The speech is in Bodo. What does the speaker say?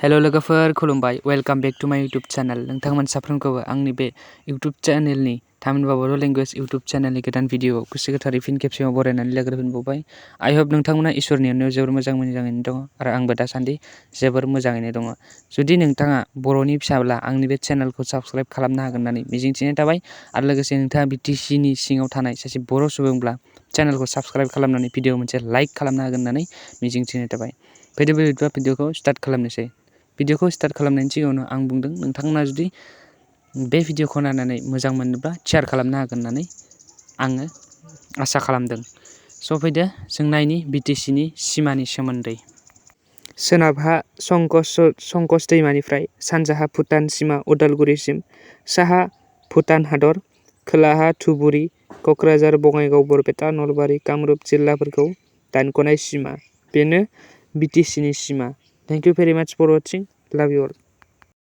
हेलो लोगोफोर खुलुमबाय वेलकाम बेक टू माय यूट्यूब चैनल नोंथांमोन साफ्रोमखौबो आंनि बे यूट्यूब चैनलनि थामहिनबा बड' लैंग्वेज यूट्यूब चैनलनि गोदान भिडिअ गोसो गोथारै फिन खेबसेबाव बरायनानै लाग्रोफिनबावबाय आई होप नोंथांमोना इसोरनि अननायाव जोबोर मोजाङैनो दङ आरो आंबो दासान्दि जोबोर मोजाङैनो दङ। जुदि नोंथाङा बर'नि फिसाब्ला आंनि बे चैनलखौ साबस्क्राइब खालामनो हागोन होननानै मिजिंथिनाय थाबाय आरो लोगोसे नोंथाङा B.T.C नि सिङाव थानाय सासे बर' सुबुंब्ला चैनलखौ साबस्क्राइब खालामनानै भिडिअ मोनसे लाइक खालामनो हागोन होननानै मिजिंथिनाय थाबाय। फैदो बिदिब्ला भिडिअखौ स्टार्ट खालामनोसै। भिडिअखौ स्टार्ट खालामनायनि सिगाङावनो आं बुंदों नोंथांमोना जुदि बे भिडिअखौ नायनानै मोजां मोनोब्ला शेयार खालामनो हागोन होननानै आङो आसा खालामदों। स' फैदो जों नायनि B.T.C नि सिमानि सोमोन्दै। सोनाबहा संकस दैमानिफ्राय सानजाहा भुटान सिमा उदालगुरिसिम, साहा भुटान हादर, खोलाहा धुबुरी, क'क्राझार, बङाइगाव, बरपेटा, नलबारि, कामरुप जिल्लाफोरखौ दानख'नाय सिमा। बेनो B.T.C नि सिमा। Thank you very much for watching. Love you all.